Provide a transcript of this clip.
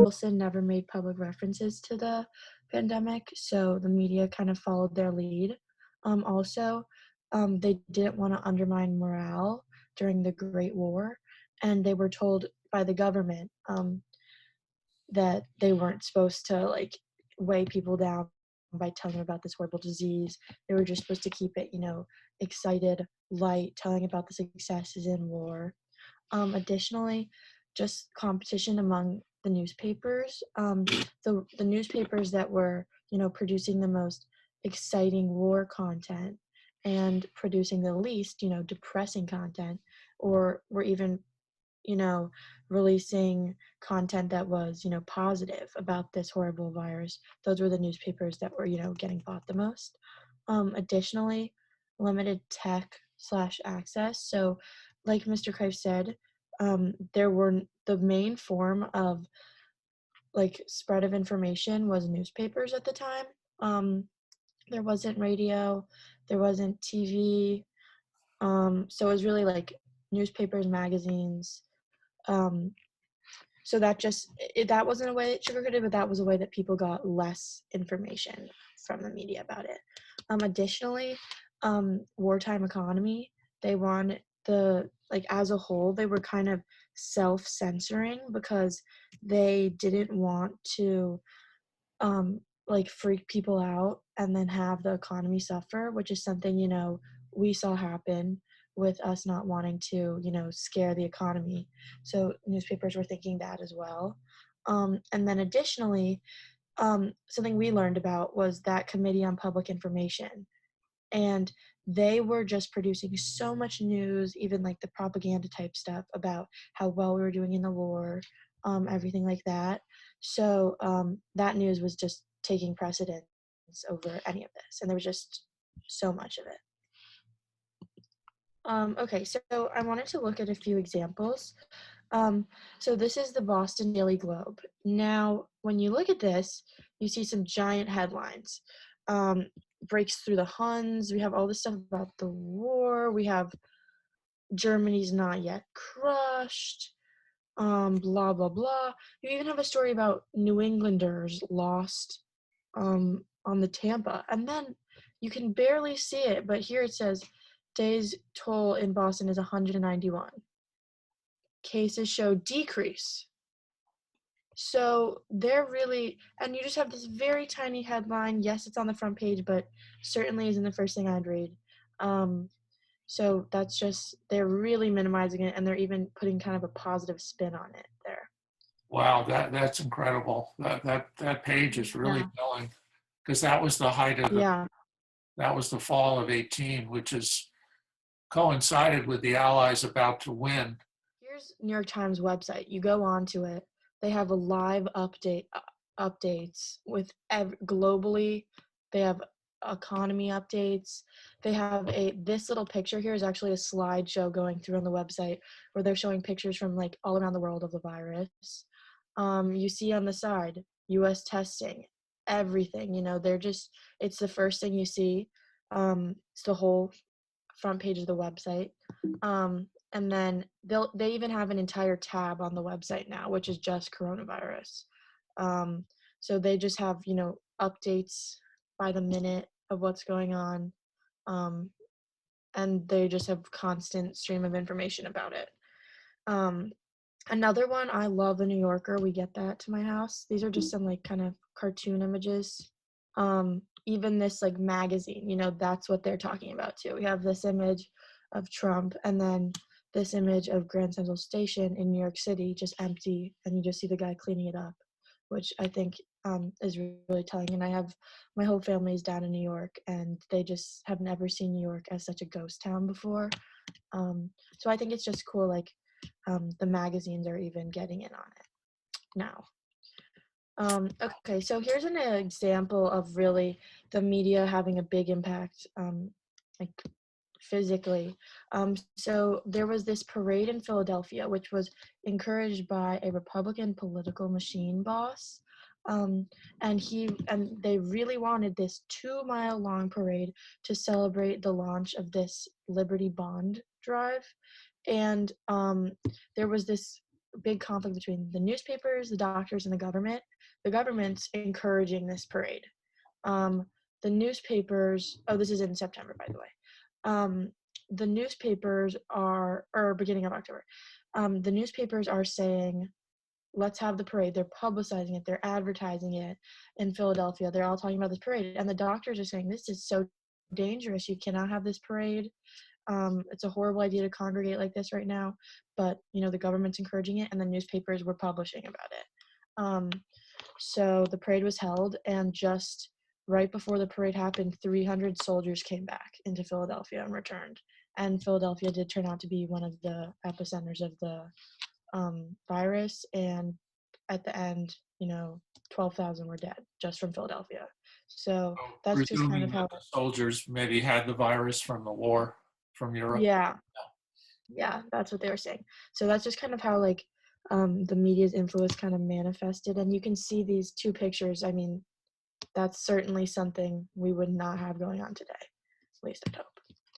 Wilson never made public references to the pandemic, so the media kind of followed their lead. Also, they didn't want to undermine morale during the Great War, and they were told by the government that they weren't supposed to like weigh people down by telling them about this horrible disease. They were just supposed to keep it, excited, light, telling about the successes in war. Additionally, just competition among the newspapers. The newspapers that were, producing the most exciting war content and producing the least, depressing content, or were even, you know, releasing content that was, positive about this horrible virus. Those were the newspapers that were, getting bought the most. Additionally, limited tech/access. So, like Mr. Kreif said, there were the main form of like spread of information was newspapers at the time. There wasn't radio, there wasn't TV. So it was really like newspapers, magazines. Um, so that wasn't a way that sugarcoated, but that was a way that people got less information from the media about it. Additionally, wartime economy, they wanted as a whole, they were kind of self-censoring because they didn't want to freak people out and then have the economy suffer, which is something, we saw happen with us not wanting to, scare the economy. So newspapers were thinking that as well. And then additionally, something we learned about was that Committee on Public Information. And they were just producing so much news, even like the propaganda type stuff about how well we were doing in the war, everything like that. So that news was just taking precedence over any of this. And there was just so much of it. Okay, so I wanted to look at a few examples. So this is the Boston Daily Globe. Now, when you look at this, you see some giant headlines. Breaks through the Huns. We have all this stuff about the war. We have Germany's not yet crushed. Blah, blah, blah. You even have a story about New Englanders lost on the Tampa. And then you can barely see it, but here it says days toll in Boston is 191. Cases show decrease. So they're really, and you just have this very tiny headline. Yes, it's on the front page, but certainly isn't the first thing I'd read. So that's just, they're really minimizing it, and they're even putting kind of a positive spin on it there. Wow, that's incredible. That page is really telling, because that was the height of that was the fall of 18, which is coincided with the Allies about to win. Here's New York Times website. You go onto it. They have a live updates with globally. They have economy updates. They have this little picture here is actually a slideshow going through on the website where they're showing pictures from like all around the world of the virus. You see on the side, U.S. testing, everything. They're just, it's the first thing you see. It's the whole front page of the website. And then they even have an entire tab on the website now, which is just coronavirus. So they just have, updates by the minute of what's going on. And they just have constant stream of information about it. Another one, I love the New Yorker. We get that to my house. These are just some like kind of cartoon images. Even this like magazine, that's what they're talking about too. We have this image of Trump and then this image of Grand Central Station in New York City, just empty, and you just see the guy cleaning it up, which I think is really telling. And I have my whole family's down in New York, and they just have never seen New York as such a ghost town before. So I think it's just cool, like the magazines are even getting in on it now. Okay, so here's an example of really the media having a big impact, like physically. So there was this parade in Philadelphia, which was encouraged by a Republican political machine boss. And they really wanted this 2-mile long parade to celebrate the launch of this Liberty Bond drive. And there was this big conflict between the newspapers, the doctors, and the government. The government's encouraging this parade. Um, the newspapers, oh, this is in September, by the way. The newspapers are, or beginning of October, the newspapers are saying, let's have the parade. They're publicizing it, they're advertising it in Philadelphia. They're all talking about this parade. And the doctors are saying, this is so dangerous. You cannot have this parade. It's a horrible idea to congregate like this right now. But, the government's encouraging it, and the newspapers were publishing about it. So the parade was held, and just right before the parade happened, 300 soldiers came back into Philadelphia and returned. And Philadelphia did turn out to be one of the epicenters of the virus. And at the end, 12,000 were dead just from Philadelphia. So So that's just kind presuming of that how, the soldiers maybe had the virus from the war from Europe. yeah, yeah, that's what they were saying. So that's just kind of how, like, the media's influence kind of manifested. And you can see these two pictures. I mean, that's certainly something we would not have going on today. At least I hope.